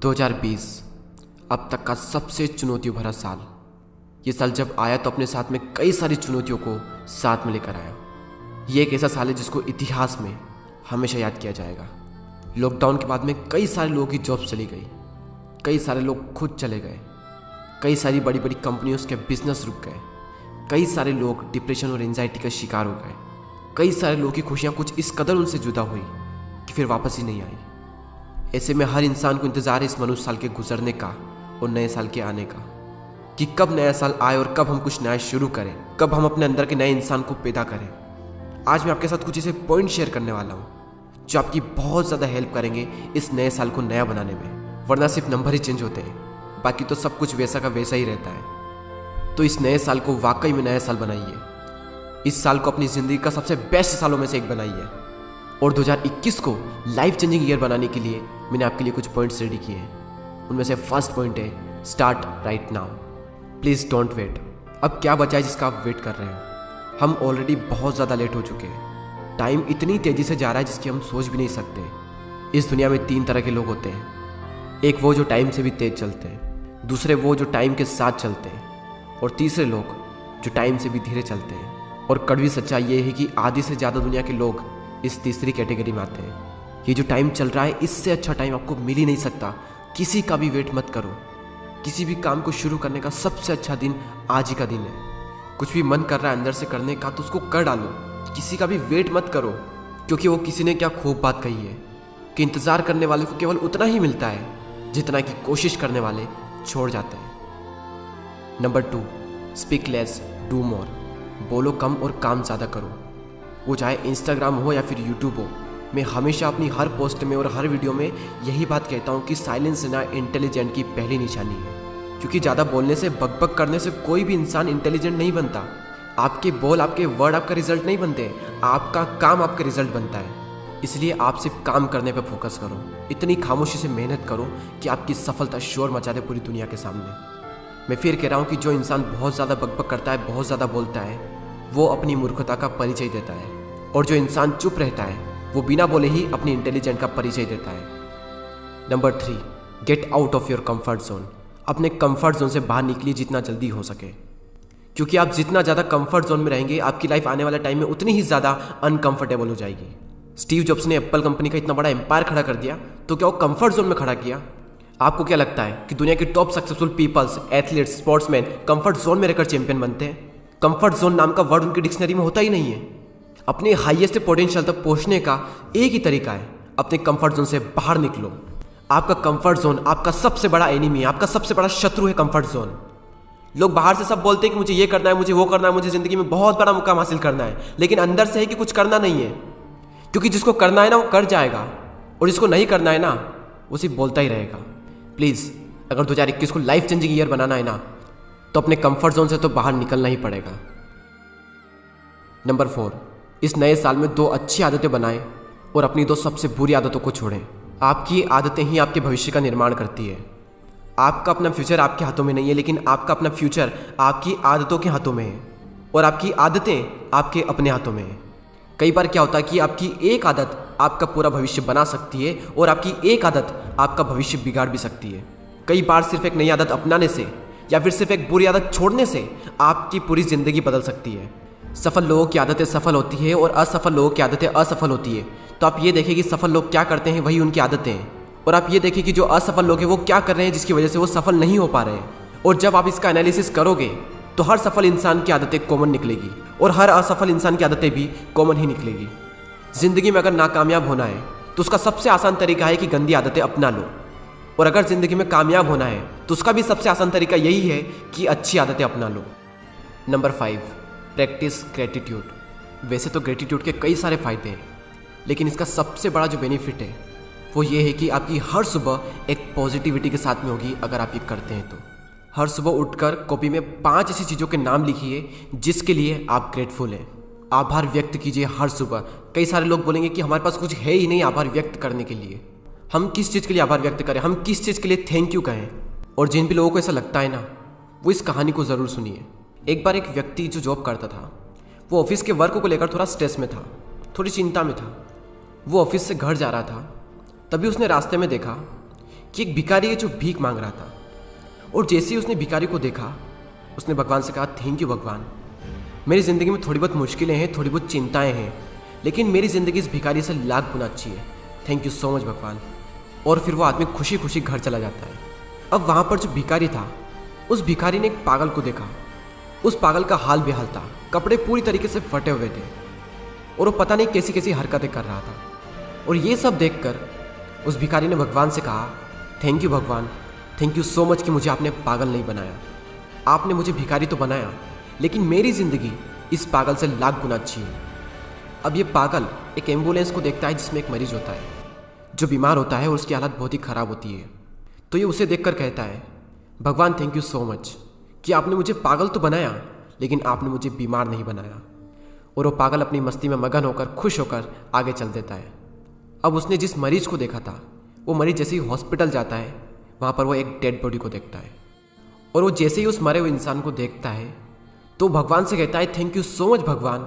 2020 अब तक का सबसे चुनौतियों भरा साल। ये साल जब आया तो अपने साथ में कई सारी चुनौतियों को साथ में लेकर आया। ये एक ऐसा साल है जिसको इतिहास में हमेशा याद किया जाएगा। लॉकडाउन के बाद में कई सारे लोगों की जॉब चली गई, कई सारे लोग खुद चले गए, कई सारी बड़ी बड़ी कंपनियों के बिजनेस रुक गए, कई सारे लोग डिप्रेशन और एंजाइटी का शिकार हो गए, कई सारे लोगों की खुशियाँ कुछ इस कदर उनसे जुदा हुई कि फिर वापस ही नहीं आई। ऐसे में हर इंसान को इंतज़ार है इस मनुष्य साल के गुजरने का और नए साल के आने का, कि कब नया साल आए और कब हम कुछ नया शुरू करें, कब हम अपने अंदर के नए इंसान को पैदा करें। आज मैं आपके साथ कुछ ऐसे पॉइंट शेयर करने वाला हूँ जो आपकी बहुत ज़्यादा हेल्प करेंगे इस नए साल को नया बनाने में। वरना सिर्फ नंबर ही चेंज होते हैं, बाकी तो सब कुछ वैसा का वैसा ही रहता है। तो इस नए साल को वाकई में नया साल बनाइए। इस साल को अपनी ज़िंदगी का सबसे बेस्ट सालों में से एक बनाइए। और 2021 को लाइफ चेंजिंग ईयर बनाने के लिए मैंने आपके लिए कुछ पॉइंट्स रेडी किए हैं। उनमें से फर्स्ट पॉइंट है start right now. Please don't wait. अब क्या बचा है जिसका आप वेट कर रहे हो? हम ऑलरेडी बहुत ज़्यादा लेट हो चुके हैं। टाइम इतनी तेज़ी से जा रहा है जिसकी हम सोच भी नहीं सकते। इस दुनिया में 3 तरह के लोग होते हैं। एक वो जो टाइम से भी तेज़ चलते हैं, दूसरे वो जो टाइम के साथ चलते हैं, और तीसरे लोग जो टाइम से भी धीरे चलते हैं। और कड़वी सच्चाई ये है कि आधी से ज़्यादा दुनिया के लोग इस तीसरी कैटेगरी में आते हैं। ये जो टाइम चल रहा है इससे अच्छा टाइम आपको मिल ही नहीं सकता। किसी का भी वेट मत करो। किसी भी काम को शुरू करने का सबसे अच्छा दिन आज ही का दिन है। कुछ भी मन कर रहा है अंदर से करने का तो उसको कर डालो। किसी का भी वेट मत करो, क्योंकि वो किसी ने क्या खूब बात कही है कि इंतज़ार करने वाले को केवल उतना ही मिलता है जितना कि कोशिश करने वाले छोड़ जाते हैं। Number 2, speak less do more. बोलो कम और काम ज़्यादा करो। वो चाहे इंस्टाग्राम हो या फिर यूट्यूब हो। मैं हमेशा अपनी हर पोस्ट में और हर वीडियो में यही बात कहता हूँ कि साइलेंस ना इंटेलिजेंट की पहली निशानी है। क्योंकि ज़्यादा बोलने से, बकबक करने से कोई भी इंसान इंटेलिजेंट नहीं बनता। आपके बोल, आपके वर्ड आपका रिजल्ट नहीं बनते, आपका काम आपका रिजल्ट बनता है। इसलिए आप सिर्फ काम करने पर फोकस करो। इतनी खामोशी से मेहनत करो कि आपकी सफलता शोर मचा दे पूरी दुनिया के सामने। मैं फिर कह रहा हूँ कि जो इंसान बहुत ज़्यादा बकबक करता है, बहुत ज़्यादा बोलता है, वो अपनी मूर्खता का परिचय देता है। और जो इंसान चुप रहता है वो बिना बोले ही अपनी इंटेलिजेंट का परिचय देता है। Number 3, get out of your comfort zone. अपने कंफर्ट जोन से बाहर निकलिए जितना जल्दी हो सके, क्योंकि आप जितना ज़्यादा कंफर्ट जोन में रहेंगे आपकी लाइफ आने वाले टाइम में उतनी ही ज़्यादा अनकंफर्टेबल हो जाएगी। स्टीव जॉब्स ने एप्पल कंपनी का इतना बड़ा एम्पायर खड़ा कर दिया तो क्या वो कंफर्ट जोन में खड़ा किया? आपको क्या लगता है कि दुनिया के top successful peoples, athletes, sportsman comfort zone में रहकर चैंपियन बनते हैं? कंफर्ट जोन नाम का वर्ड उनकी डिक्शनरी में होता ही नहीं है। अपने हाईएस्ट पोटेंशियल तक पहुंचने का एक ही तरीका है, अपने कंफर्ट जोन से बाहर निकलो। आपका कंफर्ट जोन आपका सबसे बड़ा एनिमी है, आपका सबसे बड़ा शत्रु है कंफर्ट जोन। लोग बाहर से सब बोलते हैं कि मुझे ये करना है, मुझे वो करना है, मुझे ज़िंदगी में बहुत बड़ा मुकाम हासिल करना है, लेकिन अंदर से है कि कुछ करना नहीं है। क्योंकि जिसको करना है ना वो कर जाएगा, और जिसको नहीं करना है ना वो सिर्फ बोलता ही रहेगा। प्लीज़, अगर 2021 को लाइफ चेंजिंग ईयर बनाना है ना तो अपने कंफर्ट जोन से तो बाहर निकलना ही पड़ेगा। नंबर 4, इस नए साल में 2 अच्छी आदतें बनाएं और अपनी 2 सबसे बुरी आदतों को छोड़ें। आपकी आदतें ही आपके भविष्य का निर्माण करती है। आपका अपना फ्यूचर आपके हाथों में नहीं है, लेकिन आपका अपना फ्यूचर आपकी आदतों के हाथों में है, और आपकी आदतें आपके अपने हाथों में है। कई बार क्या होता है कि आपकी एक आदत आपका पूरा भविष्य बना सकती है और आपकी एक आदत आपका भविष्य बिगाड़ भी सकती है। कई बार सिर्फ एक नई आदत अपनाने से या फिर सिर्फ एक बुरी आदत छोड़ने से आपकी पूरी ज़िंदगी बदल सकती है। सफल लोगों की आदतें सफल होती है और असफल लोगों की आदतें असफल होती है। तो आप ये देखें कि सफल लोग क्या करते हैं, वही उनकी आदतें हैं, और आप ये देखें कि जो असफल लोग हैं वो क्या कर रहे हैं जिसकी वजह से वो सफल नहीं हो पा रहे हैं। और जब आप इसका एनालिसिस करोगे तो हर सफल इंसान की आदतें कॉमन निकलेगी और हर असफल इंसान की आदतें भी कॉमन ही निकलेगी। ज़िंदगी में अगर नाकामयाब होना है तो उसका सबसे आसान तरीका है कि गंदी आदतें अपना लो, और अगर ज़िंदगी में कामयाब होना है तो उसका भी सबसे आसान तरीका यही है कि अच्छी आदतें अपना लो। Number 5, practice gratitude. वैसे तो ग्रेटिट्यूड के कई सारे फ़ायदे हैं, लेकिन इसका सबसे बड़ा जो बेनिफिट है वो ये है कि आपकी हर सुबह एक पॉजिटिविटी के साथ में होगी। अगर आप ये करते हैं तो हर सुबह उठकर कॉपी में 5 ऐसी चीज़ों के नाम लिखिए जिसके लिए आप ग्रेटफुल हैं। आभार व्यक्त कीजिए हर सुबह। कई सारे लोग बोलेंगे कि हमारे पास कुछ है ही नहीं आभार व्यक्त करने के लिए। हम किस चीज़ के लिए आभार व्यक्त करें, हम किस चीज़ के लिए थैंक यू कहें? और जिन भी लोगों को ऐसा लगता है ना वो इस कहानी को ज़रूर सुनिए। एक बार एक व्यक्ति जो जॉब करता था वो ऑफिस के वर्क को लेकर थोड़ा स्ट्रेस में था, थोड़ी चिंता में था। वो ऑफिस से घर जा रहा था, तभी उसने रास्ते में देखा कि एक भिखारी है जो भीख मांग रहा था। और जैसे ही उसने भिखारी को देखा, उसने भगवान से कहा, थैंक यू भगवान, मेरी ज़िंदगी में थोड़ी बहुत मुश्किलें हैं, थोड़ी बहुत चिंताएं हैं, लेकिन मेरी ज़िंदगी इस भिखारी से लाख गुना अच्छी है। थैंक यू सो मच भगवान। और फिर वो आदमी खुशी खुशी घर चला जाता है। अब वहाँ पर जो भिखारी था, उस भिखारी ने एक पागल को देखा। उस पागल का हाल बेहाल था, कपड़े पूरी तरीके से फटे हुए थे और वो पता नहीं कैसी कैसी हरकतें कर रहा था। और ये सब देखकर उस भिखारी ने भगवान से कहा, थैंक यू भगवान, थैंक यू सो मच कि मुझे आपने पागल नहीं बनाया। आपने मुझे भिखारी तो बनाया, लेकिन मेरी ज़िंदगी इस पागल से लाख गुना अच्छी है। अब ये पागल एक एम्बुलेंस को देखता है जिसमें एक मरीज होता है जो बीमार होता है और उसकी हालत बहुत ही ख़राब होती है। तो ये उसे देखकर कहता है, भगवान थैंक यू सो मच कि आपने मुझे पागल तो बनाया, लेकिन आपने मुझे बीमार नहीं बनाया। और वो पागल अपनी मस्ती में मगन होकर खुश होकर आगे चल देता है। अब उसने जिस मरीज को देखा था, वो मरीज जैसे ही हॉस्पिटल जाता है, वहाँ पर वो एक डेड बॉडी को देखता है। और वो जैसे ही उस मरे हुए इंसान को देखता है तो भगवान से कहता है, थैंक यू सो मच भगवान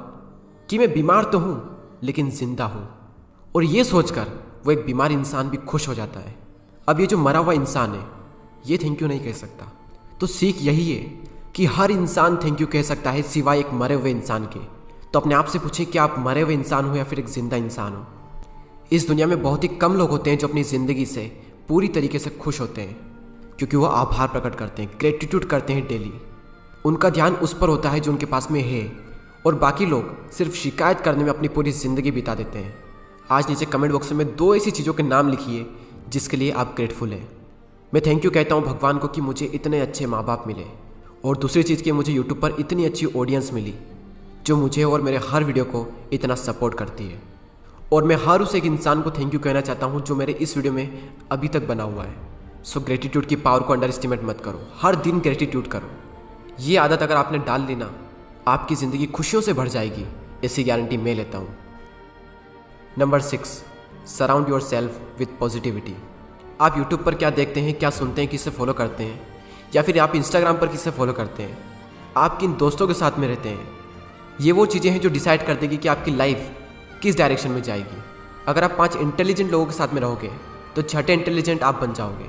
कि मैं बीमार तो हूँ लेकिन जिंदा हूँ। और ये सोचकर वो एक बीमार इंसान भी खुश हो जाता है। अब ये जो मरा हुआ इंसान है, ये थैंक यू नहीं कह सकता। तो सीख यही है कि हर इंसान थैंक यू कह सकता है सिवाय एक मरे हुए इंसान के। तो अपने आप से पूछें कि आप मरे हुए इंसान हो या फिर एक जिंदा इंसान हो। इस दुनिया में बहुत ही कम लोग होते हैं जो अपनी ज़िंदगी से पूरी तरीके से खुश होते हैं, क्योंकि वो आभार प्रकट करते हैं, ग्रेटिट्यूड करते हैं डेली। उनका ध्यान उस पर होता है जो उनके पास में है, और बाकी लोग सिर्फ शिकायत करने में अपनी पूरी ज़िंदगी बिता देते हैं। आज नीचे कमेंट बॉक्स में 2 ऐसी चीज़ों के नाम लिखिए जिसके लिए आप ग्रेटफुल हैं। मैं थैंक यू कहता हूँ भगवान को कि मुझे इतने अच्छे माँ बाप मिले, और दूसरी चीज़ कि मुझे यूट्यूब पर इतनी अच्छी ऑडियंस मिली जो मुझे और मेरे हर वीडियो को इतना सपोर्ट करती है। और मैं हर उस एक इंसान को थैंक यू कहना चाहता हूँ जो मेरे इस वीडियो में अभी तक बना हुआ है। सो ग्रेटिट्यूड की पावर को अंडर एस्टिमेट मत करो, हर दिन ग्रेटिट्यूड करो। ये आदत अगर आपने डाल ली ना, आपकी ज़िंदगी खुशियों से भर जाएगी, ऐसी गारंटी मैं लेता हूँ। Number 6, surround yourself with positivity. आप यूट्यूब पर क्या देखते हैं, क्या सुनते हैं, किससे फॉलो करते हैं, या फिर आप इंस्टाग्राम पर किससे फॉलो करते हैं, आप किन दोस्तों के साथ में रहते हैं, ये वो चीज़ें हैं जो डिसाइड कर देगी कि आपकी लाइफ किस डायरेक्शन में जाएगी। अगर आप 5 इंटेलिजेंट लोगों के साथ में रहोगे तो 6ठे इंटेलिजेंट आप बन जाओगे,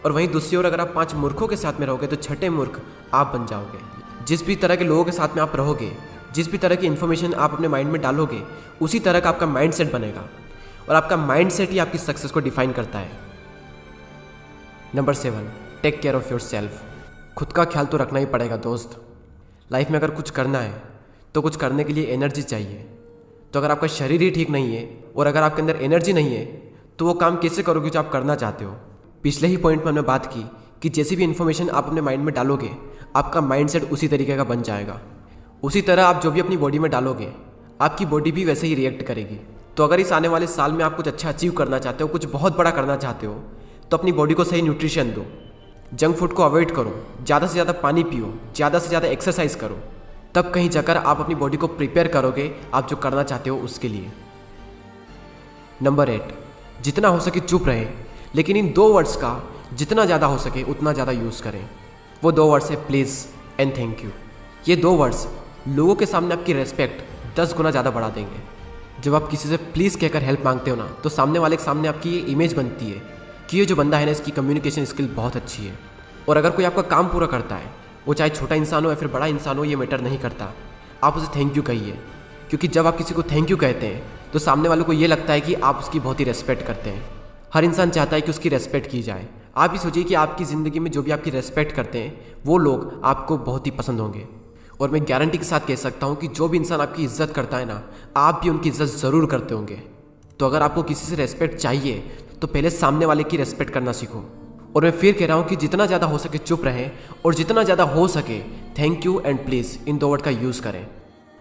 और वहीं दूसरी ओर अगर आप 5 मूर्खों के साथ में रहोगे तो 6ठे मूर्ख आप बन जाओगे। जिस भी तरह के लोगों के साथ में आप रहोगे, जिस भी तरह की इन्फॉर्मेशन आप अपने माइंड में डालोगे, उसी तरह का आपका माइंडसेट बनेगा, और आपका माइंडसेट ही आपकी सक्सेस को डिफाइन करता है। Number 7, take care of yourself. खुद का ख्याल तो रखना ही पड़ेगा दोस्त। लाइफ में अगर कुछ करना है तो कुछ करने के लिए एनर्जी चाहिए। तो अगर आपका शरीर ही ठीक नहीं है और अगर आपके अंदर एनर्जी नहीं है तो वो काम कैसे करोगे जो आप करना चाहते हो। पिछले ही पॉइंट में हमने बात की कि जैसी भी इन्फॉर्मेशन आप अपने माइंड में डालोगे, आपका माइंडसेट उसी तरीके का बन जाएगा। उसी तरह आप जो भी अपनी बॉडी में डालोगे, आपकी बॉडी भी वैसे ही रिएक्ट करेगी। तो अगर इस आने वाले साल में आप कुछ अच्छा अचीव करना चाहते हो, कुछ बहुत बड़ा करना चाहते हो, तो अपनी बॉडी को सही न्यूट्रिशन दो, जंक फूड को अवॉइड करो, ज़्यादा से ज़्यादा पानी पियो, ज़्यादा से ज़्यादा एक्सरसाइज करो। तब कहीं जाकर आप अपनी बॉडी को प्रिपेयर करोगे आप जो करना चाहते हो उसके लिए। नंबर 8, जितना हो सके चुप रहे, लेकिन इन 2 वर्ड्स का जितना ज़्यादा हो सके उतना ज़्यादा यूज़ करें। वो 2 वर्ड्स है प्लीज़ एंड थैंक यू। ये 2 वर्ड्स लोगों के सामने आपकी रेस्पेक्ट 10 गुना ज़्यादा बढ़ा देंगे। जब आप किसी से प्लीज़ कहकर हेल्प मांगते हो ना, तो सामने वाले के सामने आपकी ये इमेज बनती है कि ये जो बंदा है ना, इसकी कम्युनिकेशन स्किल बहुत अच्छी है। और अगर कोई आपका काम पूरा करता है, वो चाहे छोटा इंसान हो या फिर बड़ा इंसान हो, ये मैटर नहीं करता, आप उसे थैंक यू कहिए। क्योंकि जब आप किसी को थैंक यू कहते हैं तो सामने वाले को ये लगता है कि आप उसकी बहुत ही रेस्पेक्ट करते हैं। हर इंसान चाहता है कि उसकी रेस्पेक्ट की जाए। आप ही सोचिए कि आपकी ज़िंदगी में जो भी आपकी रेस्पेक्ट करते हैं वो लोग आपको बहुत ही पसंद होंगे। और मैं गारंटी के साथ कह सकता हूँ कि जो भी इंसान आपकी इज्जत करता है ना, आप भी उनकी इज्जत ज़रूर करते होंगे। तो अगर आपको किसी से रेस्पेक्ट चाहिए तो पहले सामने वाले की रेस्पेक्ट करना सीखो। और मैं फिर कह रहा हूँ कि जितना ज़्यादा हो सके चुप रहें, और जितना ज़्यादा हो सके thank you and please in 2 word का यूज़ करें।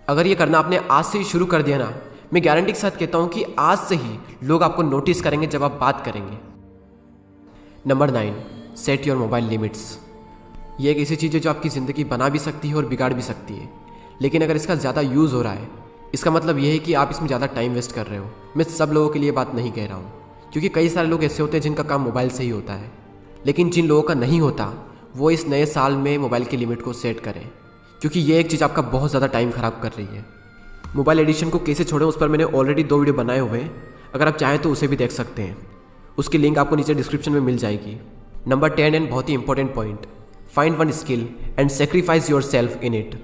अगर ये करना आपने आज से ही शुरू कर दिया ना, मैं गारंटी के साथ कहता हूँ कि आज से ही लोग आपको नोटिस करेंगे जब आप बात करेंगे। Number 9, set your mobile limits. ये एक ऐसी चीज़ है जो आपकी ज़िंदगी बना भी सकती है और बिगाड़ भी सकती है। लेकिन अगर इसका ज़्यादा यूज़ हो रहा है, इसका मतलब ये है कि आप इसमें ज़्यादा टाइम वेस्ट कर रहे हो। मैं सब लोगों के लिए बात नहीं कह रहा हूँ, क्योंकि कई सारे लोग ऐसे होते हैं जिनका काम मोबाइल से ही होता है। लेकिन जिन लोगों का नहीं होता, वो इस नए साल में मोबाइल की लिमिट को सेट करें, क्योंकि ये एक चीज़ आपका बहुत ज़्यादा टाइम ख़राब कर रही है। मोबाइल एडिक्शन को कैसे छोड़ें, उस पर मैंने ऑलरेडी 2 वीडियो बनाए हुए हैं, अगर आप चाहें तो उसे भी देख सकते हैं। उसकी लिंक आपको नीचे डिस्क्रिप्शन में मिल जाएगी। नंबर 10 एंड बहुत ही important point, find one skill and sacrifice yourself in it.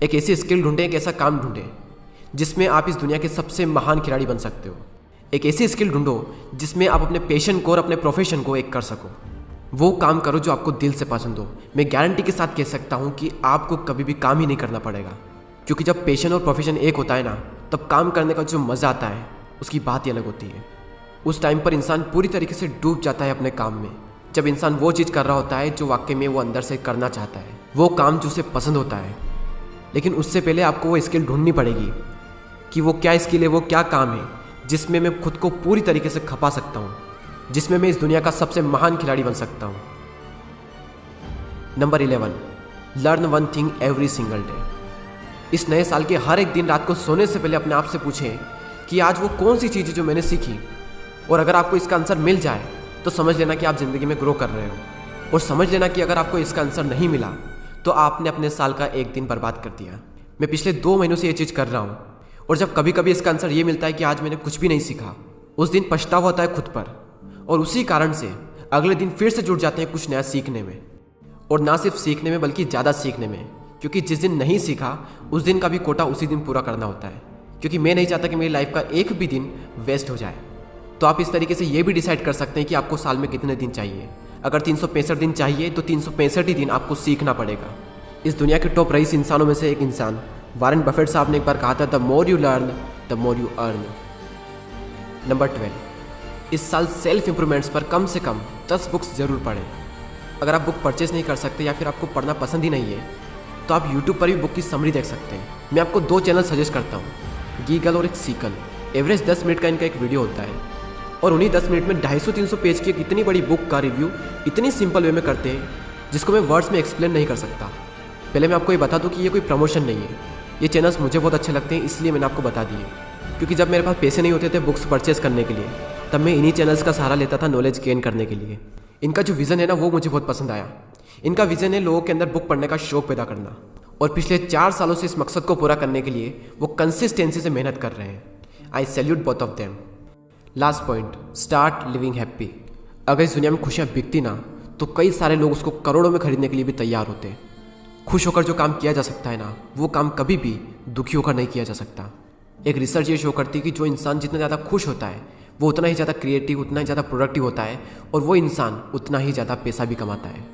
एक ऐसी स्किल ढूंढें, एक ऐसा काम ढूंढें जिसमें आप इस दुनिया के सबसे महान खिलाड़ी बन सकते हो। एक ऐसी स्किल ढूंढो जिसमें आप अपने पैशन को और अपने प्रोफेशन को एक कर सको। वो काम करो जो आपको दिल से पसंद हो। मैं गारंटी के साथ कह सकता हूँ कि आपको कभी भी काम ही नहीं करना पड़ेगा, क्योंकि जब पैशन और प्रोफेशन एक होता है ना, तब काम करने का जो मज़ा आता है उसकी बात ही अलग होती है। उस टाइम पर इंसान पूरी तरीके से डूब जाता है अपने काम में, जब इंसान वो चीज़ कर रहा होता है जो वाकई में वो अंदर से करना चाहता है, वो काम जो उसे पसंद होता है। लेकिन उससे पहले आपको वो स्किल ढूंढनी पड़ेगी कि वो क्या स्किल है, वो क्या काम है जिसमें मैं खुद को पूरी तरीके से खपा सकता हूँ, जिसमें मैं इस दुनिया का सबसे महान खिलाड़ी बन सकता हूँ। Number 11, learn one thing every single day. इस नए साल के हर एक दिन रात को सोने से पहले अपने आप से पूछें कि आज वो कौन सी चीज़ है जो मैंने सीखी, और अगर आपको इसका आंसर मिल जाए तो समझ लेना कि आप ज़िंदगी में ग्रो कर रहे हो, और समझ लेना कि अगर आपको इसका आंसर नहीं मिला तो आपने अपने साल का एक दिन बर्बाद कर दिया। मैं पिछले 2 महीनों से ये चीज़ कर रहा हूँ, और जब कभी कभी इसका आंसर ये मिलता है कि आज मैंने कुछ भी नहीं सीखा, उस दिन पछतावा होता है खुद पर, और उसी कारण से अगले दिन फिर से जुट जाते हैं कुछ नया सीखने में। और ना सिर्फ सीखने में बल्कि ज़्यादा सीखने में, क्योंकि जिस दिन नहीं सीखा उस दिन का भी कोटा उसी दिन पूरा करना होता है। क्योंकि मैं नहीं चाहता कि मेरी लाइफ का एक भी दिन वेस्ट हो जाए। तो आप इस तरीके से ये भी डिसाइड कर सकते हैं कि आपको साल में कितने दिन चाहिए। अगर 365 दिन चाहिए तो 365 ही दिन आपको सीखना पड़ेगा। इस दुनिया के टॉप रईस इंसानों में से एक इंसान वॉरेन बफेट साहब ने एक बार कहा था, the more you learn the more you earn. Number 12, इस साल सेल्फ इंप्रूवमेंट्स पर कम से कम 10 बुक्स जरूर पढ़ें। अगर आप बुक परचेस नहीं कर सकते या फिर आपको पढ़ना पसंद ही नहीं है तो आप यूट्यूब पर भी बुक की समरी देख सकते हैं। मैं आपको 2 चैनल सजेस्ट करता हूँ, गीगल और एक सीकल। एवरेज 10 मिनट का इनका एक वीडियो होता है, और उन्हीं 10 मिनट में 250-300 पेज की एक इतनी बड़ी बुक का रिव्यू इतनी सिंपल वे में करते हैं जिसको मैं वर्ड्स में एक्सप्लेन नहीं कर सकता। पहले मैं आपको ये बता दूँ कि ये कोई प्रमोशन नहीं है, ये चैनल्स मुझे बहुत अच्छे लगते हैं, इसलिए मैंने आपको बता दिए। क्योंकि जब मेरे पास पैसे नहीं होते थे बुक्स परचेस करने के लिए, तब मैं इन्हीं चैनल्स का सहारा लेता था नॉलेज गेन करने के लिए। इनका जो विज़न है ना, वो मुझे बहुत पसंद आया। इनका विज़न है लोगों के अंदर बुक पढ़ने का शौक पैदा करना, और पिछले 4 सालों से इस मकसद को पूरा करने के लिए वो कंसिस्टेंसी से मेहनत कर रहे हैं। आई salute both of them. Last point, start living happy. अगर इस दुनिया में खुशियाँ बिकती ना, तो कई सारे लोग उसको करोड़ों में खरीदने के लिए भी तैयार होते हैं। खुश होकर जो काम किया जा सकता है ना, वो काम कभी भी दुखी होकर नहीं किया जा सकता। एक रिसर्च ये शो करती है कि जो इंसान जितना ज़्यादा खुश होता है वो उतना ही ज़्यादा क्रिएटिव, उतना ही ज़्यादा प्रोडक्टिव होता है, और वो इंसान उतना ही ज़्यादा पैसा भी कमाता है।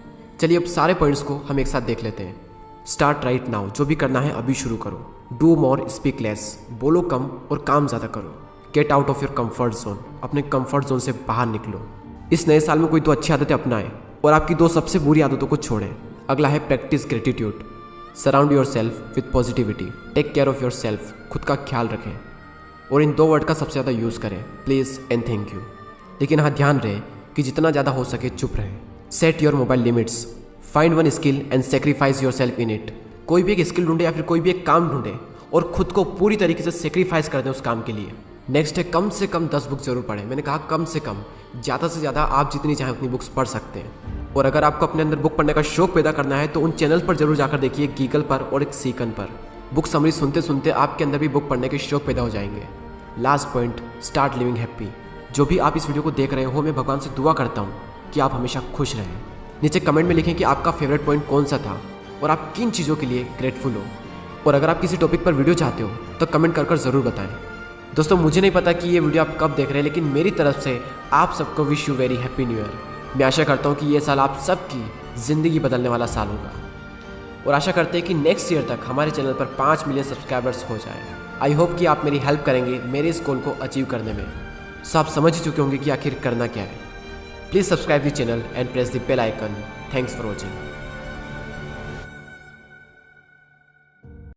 चलिए अब सारे पॉइंट्स को हम एक साथ देख लेते हैं। स्टार्ट राइट नाउ, जो भी करना है अभी शुरू करो। डू मोर स्पीक लेस, बोलो कम और काम ज़्यादा करो। Get out of your comfort zone, अपने कंफर्ट जोन से बाहर निकलो। इस नए साल में कोई 2 अच्छी आदतें अपनाएं और आपकी 2 सबसे बुरी आदतों को छोड़ें। अगला है practice gratitude. Surround yourself with positivity. Take care of yourself, खुद का ख्याल रखें। और इन 2 वर्ड का सबसे ज़्यादा यूज़ करें, प्लीज़ एंड थैंक यू। लेकिन हाँ, ध्यान रहे कि जितना ज़्यादा हो सके चुप रहें। Set your mobile limits. Find one skill and sacrifice yourself in it. कोई भी एक स्किल ढूंढे या फिर कोई भी एक काम ढूंढे और खुद को पूरी तरीके से सेक्रीफाइस कर दें उस काम के लिए। नेक्स्ट है, कम से कम 10 बुक जरूर पढ़ें। मैंने कहा कम से कम, ज़्यादा से ज़्यादा आप जितनी चाहें उतनी बुक्स पढ़ सकते हैं। और अगर आपको अपने अंदर बुक पढ़ने का शौक पैदा करना है तो उन चैनल पर जरूर जाकर देखिए, गीगल पर और एक सीकन पर। बुक समरी सुनते सुनते आपके अंदर भी बुक पढ़ने के शौक पैदा हो जाएंगे। Last point, start living happy. जो भी आप इस वीडियो को देख रहे हो, मैं भगवान से दुआ करता हूँ कि आप हमेशा खुश रहें। नीचे कमेंट में लिखें कि आपका फेवरेट पॉइंट कौन सा था और आप किन चीज़ों के लिए ग्रेटफुल हो। और अगर आप किसी टॉपिक पर वीडियो चाहते हो तो कमेंट कर ज़रूर बताएं। दोस्तों, मुझे नहीं पता कि ये वीडियो आप कब देख रहे हैं, लेकिन मेरी तरफ से आप सबको wish you very happy new year. मैं आशा करता हूँ कि ये साल आप सबकी ज़िंदगी बदलने वाला साल होगा, और आशा करते हैं कि नेक्स्ट ईयर तक हमारे चैनल पर 5 मिलियन सब्सक्राइबर्स हो जाए। आई होप कि आप मेरी हेल्प करेंगे मेरे इस गोल को अचीव करने में। सो आप समझ ही चुके होंगे कि आखिर करना क्या है। Please subscribe the channel and press the bell icon. Thanks for watching.